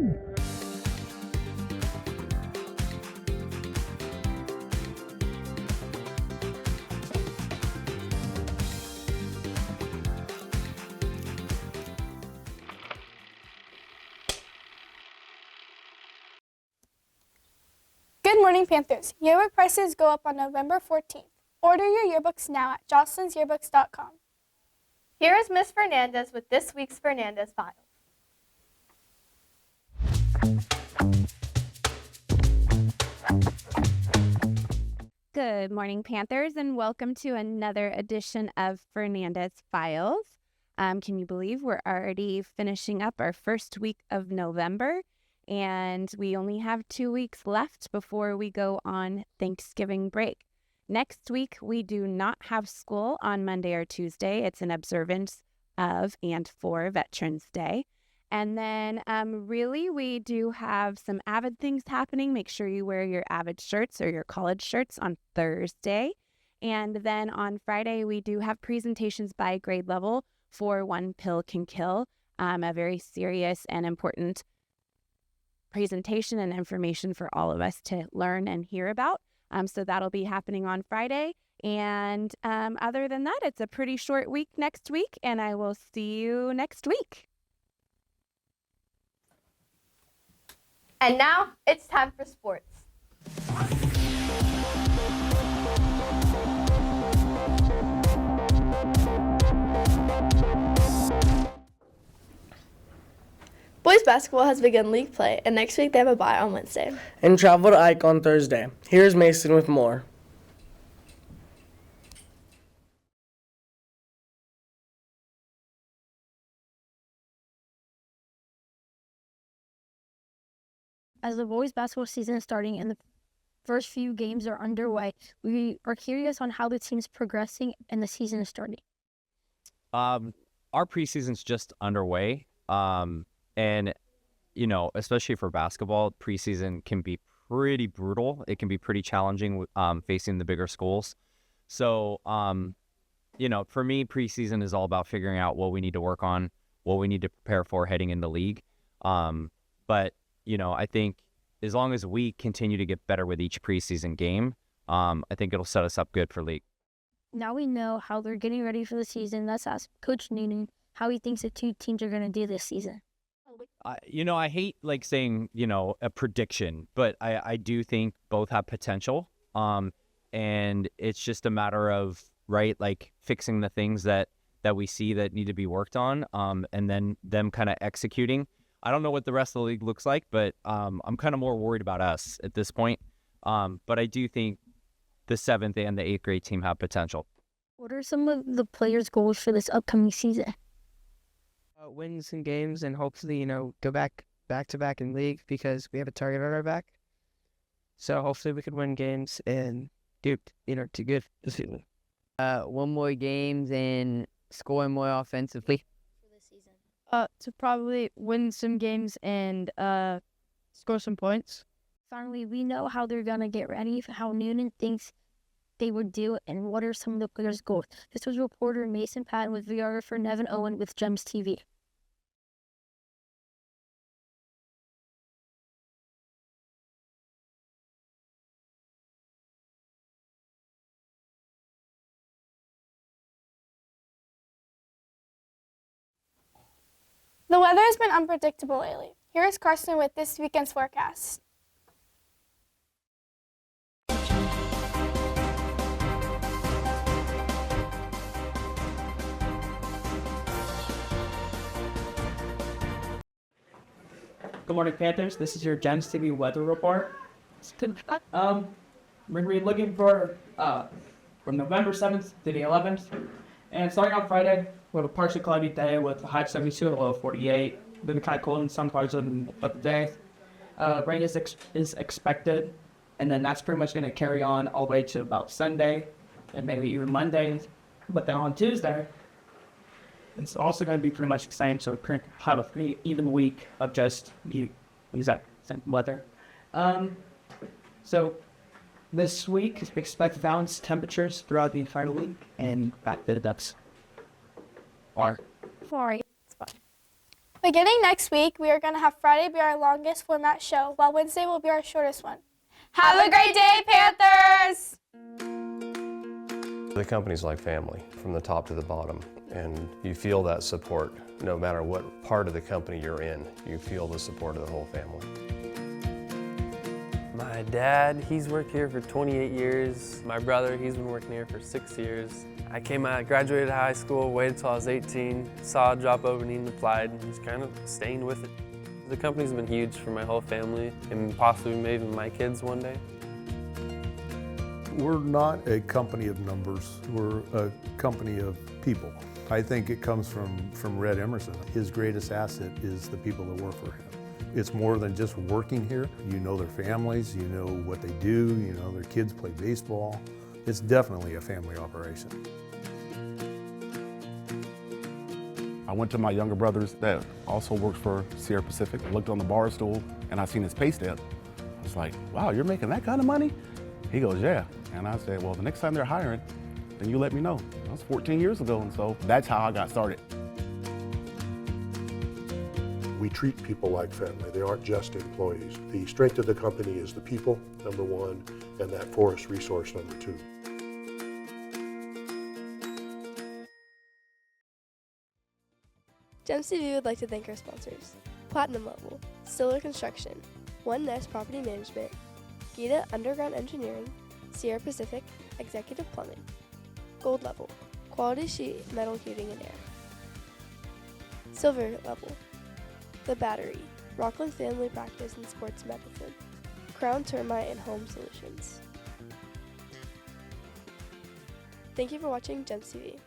Good morning, Panthers. Yearbook prices go up on November 14th. Order your yearbooks now at jocelinsyearbooks.com. Here is Ms. Fernandez with this week's Fernandez Files. Good morning, Panthers, and welcome to another edition of Fernandez Files. Can you believe we're already finishing up our first week of November? And we only have 2 weeks left before we go on Thanksgiving break. Next week, we do not have school on Monday or Tuesday. It's an observance of and for Veterans Day. And then really, we do have some Avid things happening. Make sure you wear your Avid shirts or your college shirts on Thursday. And then on Friday, we do have presentations by grade level for One Pill Can Kill, a very serious and important presentation and information for all of us to learn and hear about. So that'll be happening on Friday. And other than that, it's a pretty short week next week, and I will see you next week. And now it's time for sports. Boys basketball has begun league play, and next week they have a bye on Wednesday. And travel to Ike on Thursday. Here's Mason with more. As the boys basketball season is starting and the first few games are underway, we are curious on how the team's progressing and the season is starting. Our preseason's just underway. And, you know, especially for basketball, preseason can be pretty brutal. It can be pretty challenging facing the bigger schools. So, you know, for me, preseason is all about figuring out what we need to work on, what we need to prepare for heading into league. But, you know, I think as long as we continue to get better with each preseason game, I think it'll set us up good for league. Now we know how they're getting ready for the season. Let's ask Coach Noonan how he thinks the two teams are going to do this season. You know, I hate like saying, you know, a prediction, but I do think both have potential. And it's just a matter of, right, like fixing the things that we see that need to be worked on, and then them kind of executing. I don't know what the rest of the league looks like, but I'm kind of more worried about us at this point. But I do think the 7th and the 8th grade team have potential. What are some of the players' goals for this upcoming season? Win some games and hopefully, you know, go back to back in league because we have a target on our back. So hopefully we could win games and do good this season. Win more games and score more offensively. For this season. To probably win some games and score some points. Finally, we know how they're gonna get ready, how Noonan thinks they would do, and what are some of the players' goals. This was reporter Mason Patton with videographer Nevin Owen with GEMS TV. The weather has been unpredictable lately. Here is Carson with this weekend's forecast. Good morning, Panthers. This is your GEMS TV weather report. We're going to be looking for from November 7th to the 11th. And starting on Friday, we have a partially cloudy day with a high of 72 and a low of 48. Been kind of cold in some parts of the day. Rain is expected, and then that's pretty much going to carry on all the way to about Sunday and maybe even Monday. But then on Tuesday, it's also going to be pretty much the same, so we're going to have a pretty even week of just same weather. So this week, we expect balanced temperatures throughout the entire week, and back to the depths. Sorry. It's fine. Beginning next week, we are going to have Friday be our longest format show, while Wednesday will be our shortest one. Have a great day, Panthers! The company's like family from the top to the bottom, and you feel that support no matter what part of the company you're in. You feel the support of the whole family. My dad, he's worked here for 28 years. My brother, he's been working here for 6 years. I graduated high school, waited till I was 18, saw a job opening, applied, and just kind of staying with it. The company's been huge for my whole family and possibly maybe my kids one day. We're not a company of numbers, we're a company of people. I think it comes from Red Emerson. His greatest asset is the people that work for him. It's more than just working here. You know their families, you know what they do, you know their kids play baseball. It's definitely a family operation. I went to my younger brother's that also works for Sierra Pacific. I looked on the bar stool and I seen his pay stub. I was like, wow, you're making that kind of money? He goes, yeah. And I said, well, the next time they're hiring, then you let me know. That was 14 years ago, and so that's how I got started. We treat people like family. They aren't just employees. The strength of the company is the people, number one, and that forest resource, number two. GEMS TV would like to thank our sponsors: Platinum Level, Stiller Construction, One Nest Property Management, Gita Underground Engineering, Sierra Pacific, Executive Plumbing. Gold Level, Quality Sheet Metal Heating and Air. Silver Level, The Battery, Rockland Family Practice and Sports Medicine, Crown Termite and Home Solutions. Thank you for watching GEMS TV.